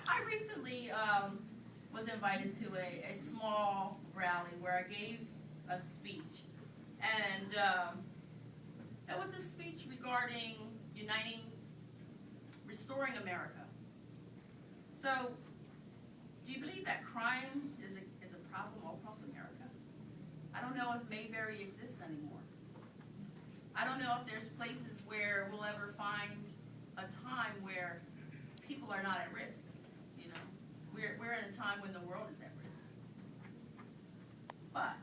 I recently was invited to a small rally where I gave a speech, and it was a speech regarding restoring America. So, do you believe that crime is a problem all across America? I don't know if Mayberry exists anymore. I don't know if there's places where we'll ever find a time where people are not at risk. You know, we're in a time when the world is at risk. But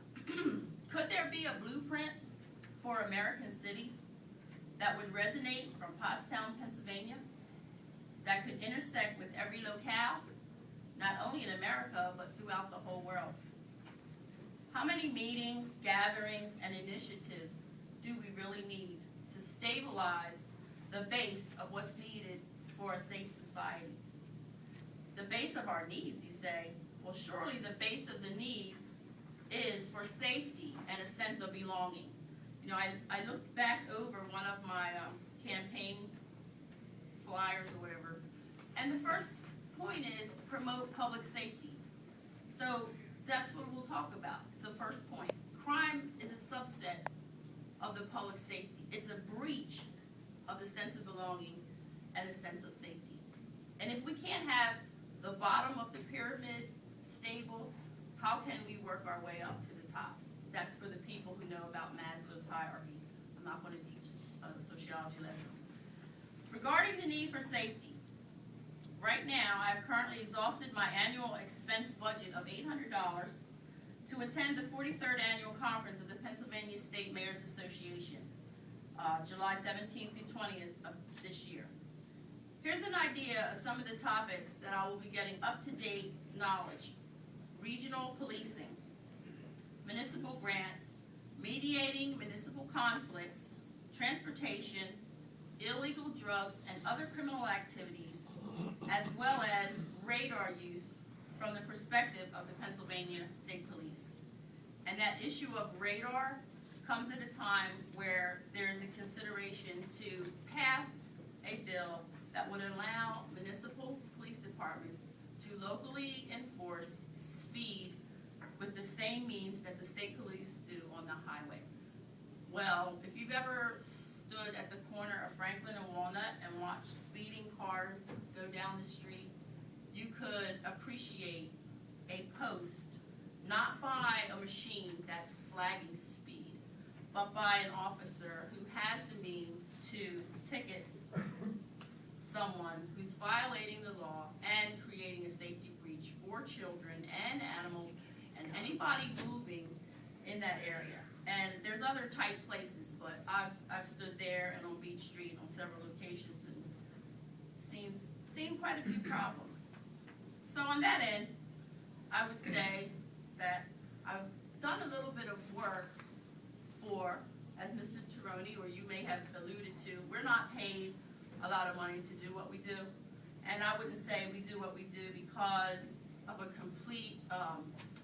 could there be a blueprint for American cities that would resonate from Pottstown, Pennsylvania, that could intersect with every locale, not only in America, but throughout the whole world? How many meetings, gatherings, and initiatives do we really need to stabilize the base of what's needed for a safe society? The base of our needs, you say. Well, surely the base of the need is for safety and a sense of belonging. You know, I looked back over one of my campaign flyers or whatever, and the first point is promote public safety. So that's what we'll talk about, the first point. Crime is a subset of the public safety. It's a breach of the sense of belonging and a sense of safety. And if we can't have the bottom of the pyramid stable, how can we work our way up to the top? That's for the people who know about Maslow's hierarchy. I'm not going to teach a sociology lesson. Regarding the need for safety, right now I've currently exhausted my annual expense budget of $800 to attend the 43rd annual conference of the Pennsylvania State Mayors Association, July 17th through 20th of this year. Here's an idea of some of the topics that I will be getting up-to-date knowledge: regional policing, municipal grants, mediating municipal conflicts, transportation, illegal drugs and other criminal activities, as well as radar use from the perspective of the Pennsylvania State Police. And that issue of radar comes at a time where there is a consideration to pass a bill that would allow municipal police departments to locally enforce speed with the same means that the state police do on the highway. Well, if you've ever stood at the corner of Franklin and Walnut and watched speeding cars go down the street, you could appreciate a post not by a machine that's flagging speed, but by an officer who has the means to ticket someone who's violating the law and creating a safety breach for children and animals and anybody moving in that area. And there's other tight places, but I've stood there and on Beach Street on several locations and seen quite a few problems. So on that end, I would say that I've done a little bit of work for, as Mr. Tironi, or you may have alluded to, we're not paid a lot of money to do what we do. And I wouldn't say we do what we do because of a complete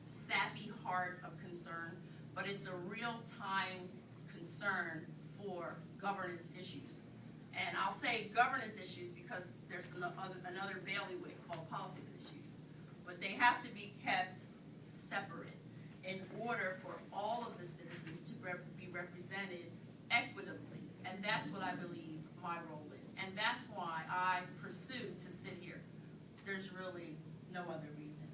sappy heart of concern, but it's a real-time concern for governance issues. And I'll say governance issues because there's another bailiwick called politics issues. But they have to be kept separate in order for all of the citizens to be represented equitably. And that's what I believe my role is. And that's why I pursue to sit here. There's really no other reason.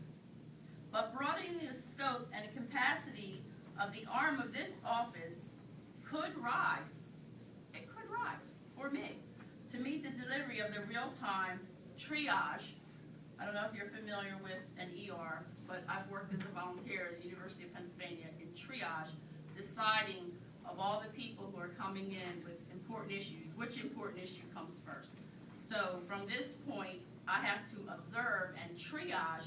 But broadening the scope and the capacity of the arm of this office could rise. It could rise for me to meet the delivery of the real-time triage. I don't know if you're familiar with an ER, but I've worked as a volunteer at the University of Pennsylvania in triage, deciding of all the people who are coming in with important issues, which important issue comes first. So from this point, I have to observe and triage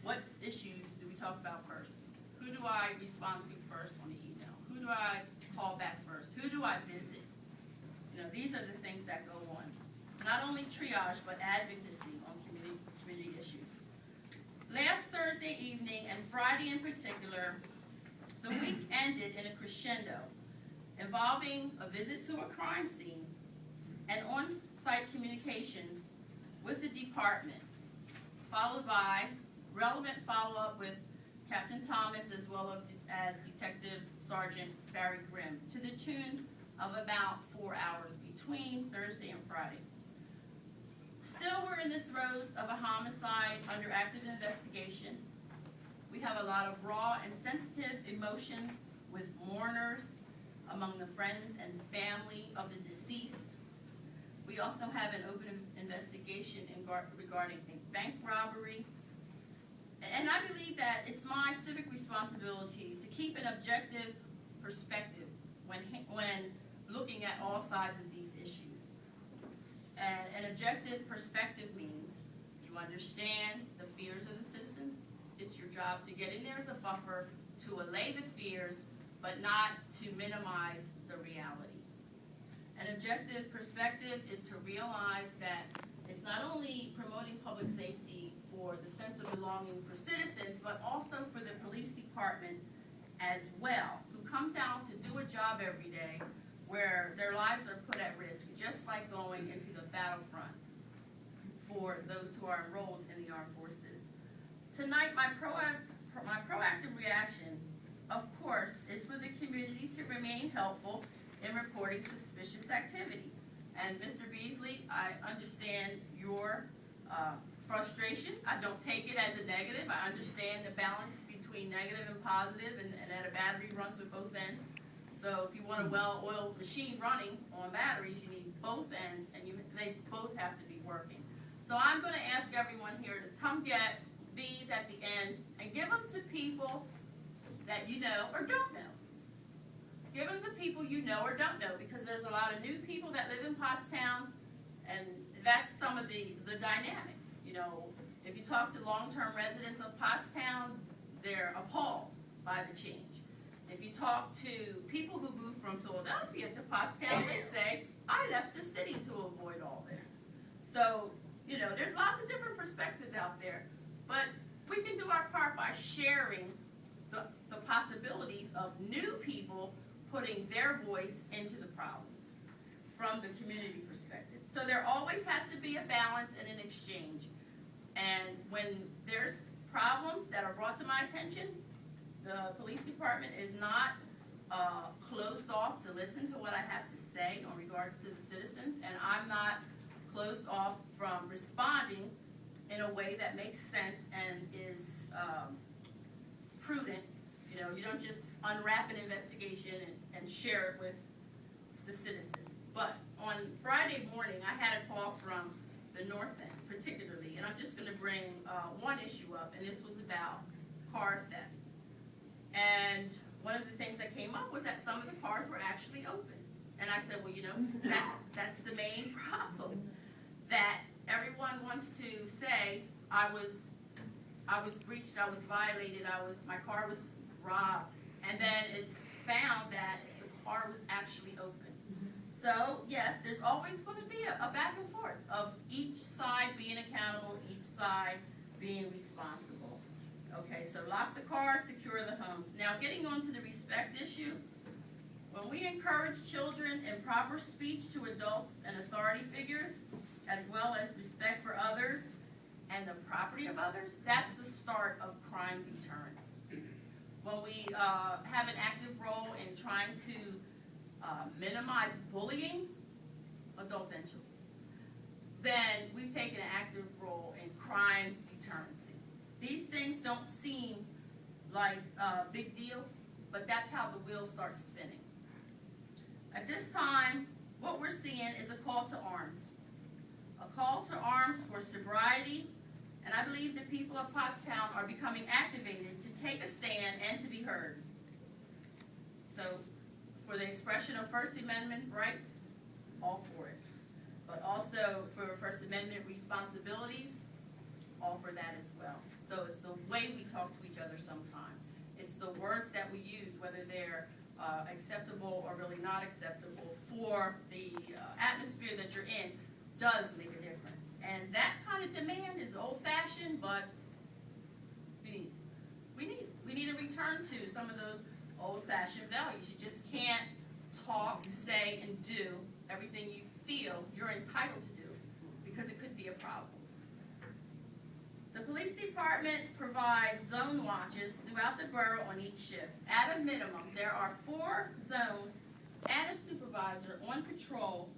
what issues do we talk about first. Who do I respond to first on the email? Who do I call back first? Who do I visit? You know, these are the things that go on. Not only triage, but advocacy on community issues. Last Thursday evening and Friday in particular, the week ended in a crescendo involving a visit to a crime scene and on on-site communications with the department, followed by relevant follow-up with Captain Thomas as well as Detective Sergeant Barry Grimm, to the tune of about 4 hours between Thursday and Friday. Still, we're in the throes of a homicide under active investigation. We have a lot of raw and sensitive emotions with mourners among the friends and family of the deceased. We also have an open investigation regarding a bank robbery. And I believe that it's my civic responsibility to keep an objective perspective when looking at all sides of these issues. And an objective perspective means you understand the fears of the citizens. It's your job to get in there as a buffer to allay the fears, but not to minimize the reality. An objective perspective is to realize that it's not only promoting public safety for the sense of belonging for citizens, but also for the police department as well, who comes out to do a job every day where their lives are put at risk, just like going into the battlefront for those who are enrolled in the armed forces. Tonight, my proactive reaction, of course, is for the community to remain helpful in reporting suspicious activity. And Mr. Beasley, I understand your frustration. I don't take it as a negative. I understand the balance between negative and positive, and that a battery runs with both ends. So if you want a well-oiled machine running on batteries, you need both ends, and they both have to be working. So I'm going to ask everyone here to come get these at the end and give them to people that you know or don't know. Give them to people you know or don't know, because there's a lot of new people that live in Pottstown, and that's some of the dynamic. You know, if you talk to long-term residents of Pottstown, they're appalled by the change. If you talk to people who moved from Philadelphia to Pottstown, they say, I left the city to avoid all this. So, you know, there's lots of different perspectives out there, but we can do our part by sharing the possibilities of new people putting their voice into the problems from the community perspective. So there always has to be a balance and an exchange. And when there's problems that are brought to my attention, the police department is not closed off to listen to what I have to say in regards to the citizens, and I'm not closed off from responding in a way that makes sense and is prudent. You know, you don't just unwrap an investigation and share it with the citizen. But on Friday morning, I had a call from the North End, particularly, and I'm just going to bring one issue up, and this was about car theft. And one of the things that came up was that some of the cars were actually open. And I said, well, you know, that's the main problem. That everyone wants to say, I was breached, I was violated, my car was robbed. And then it's found that the car was actually open. So, yes, there's always going to be a back and forth of each side being accountable, each side being responsible. Okay, so lock the cars, secure the homes. Now, getting on to the respect issue, when we encourage children in proper speech to adults and authority figures, as well as respect for others and the property of others, that's the start of crime deterrence. When we have an active role in trying to minimize bullying, adult and children, then we've taken an active role in crime deterrency. These things don't seem like big deals, but that's how the wheel starts spinning. At this time, what we're seeing is a call to arms. A call to arms for sobriety, and I believe the people of Pottstown are becoming activated to take a stand and to be heard. So, for the expression of First Amendment rights, all for it. But also for First Amendment responsibilities, all for that as well. So it's the way we talk to each other sometimes. It's the words that we use, whether they're acceptable or really not acceptable for the atmosphere that you're in, does make a difference. And that kind of demand is old-fashioned, but we need a return to some of those old-fashioned values. You just can't talk, say, and do everything you feel you're entitled to do, because it could be a problem. The police department provides zone watches throughout the borough on each shift. At a minimum, there are 4 zones and a supervisor on patrol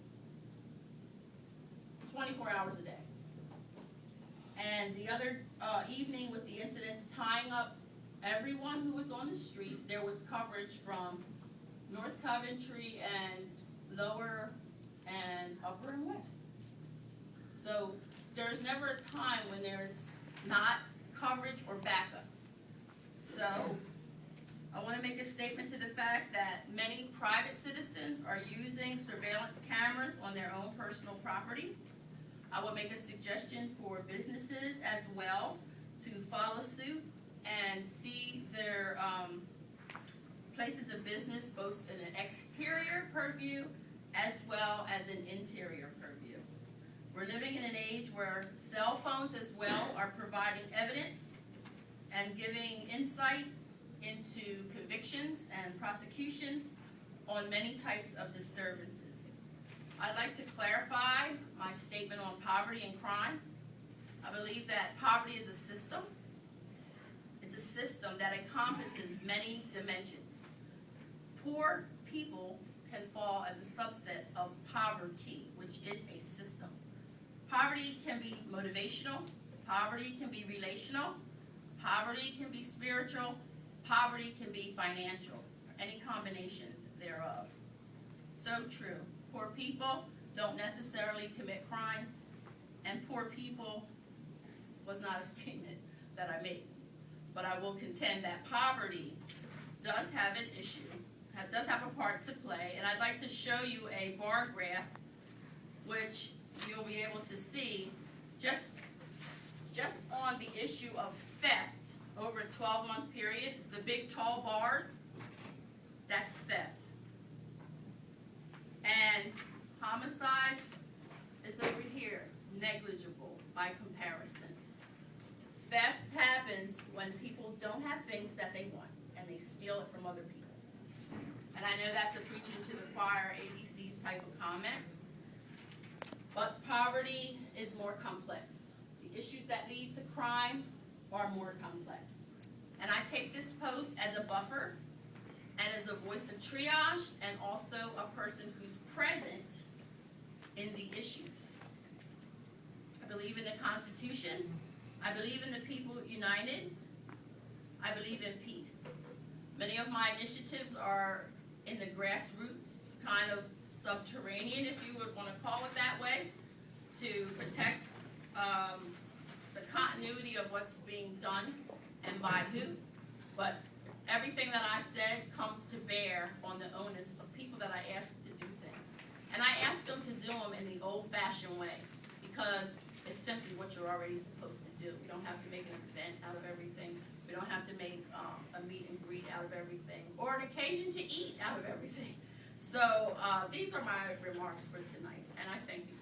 24 hours a day. And the other evening, with the incidents tying up everyone who was on the street, there was coverage from North Coventry and Lower and Upper and West. So there's never a time when there's not coverage or backup. So I want to make a statement to the fact that many private citizens are using surveillance cameras on their own personal property. I will make a suggestion for businesses as well to follow suit and see their places of business both in an exterior purview as well as an interior purview. We're living in an age where cell phones as well are providing evidence and giving insight into convictions and prosecutions on many types of disturbances. I'd like to clarify my statement on poverty and crime. I believe that poverty is a system. It's a system that encompasses many dimensions. Poor people can fall as a subset of poverty, which is a system. Poverty can be motivational, poverty can be relational, poverty can be spiritual, poverty can be financial, any combinations thereof. So true. Poor people don't necessarily commit crime, and poor people was not a statement that I made. But I will contend that poverty does have an issue, does have a part to play, and I'd like to show you a bar graph which you'll be able to see just on the issue of theft over a 12-month period. The big tall bars, that's theft. And homicide is over here, negligible by comparison. Theft happens when people don't have things that they want and they steal it from other people. And I know that's a preaching to the choir, ABC's type of comment. But poverty is more complex. The issues that lead to crime are more complex. And I take this post as a buffer and as a voice of triage and also a person who's present in the issues. I believe in the Constitution. I believe in the people united. I believe in peace. Many of my initiatives are in the grassroots, kind of subterranean, if you would want to call it that way, to protect the continuity of what's being done and by who. But everything that I said comes to bear on the onus of people that I ask to do things. And I ask them to do them in the old-fashioned way, because it's simply what you're already supposed to do. We don't have to make an event out of everything. We don't have to make a meet and greet out of everything, or an occasion to eat out of everything. So these are my remarks for tonight, and I thank you.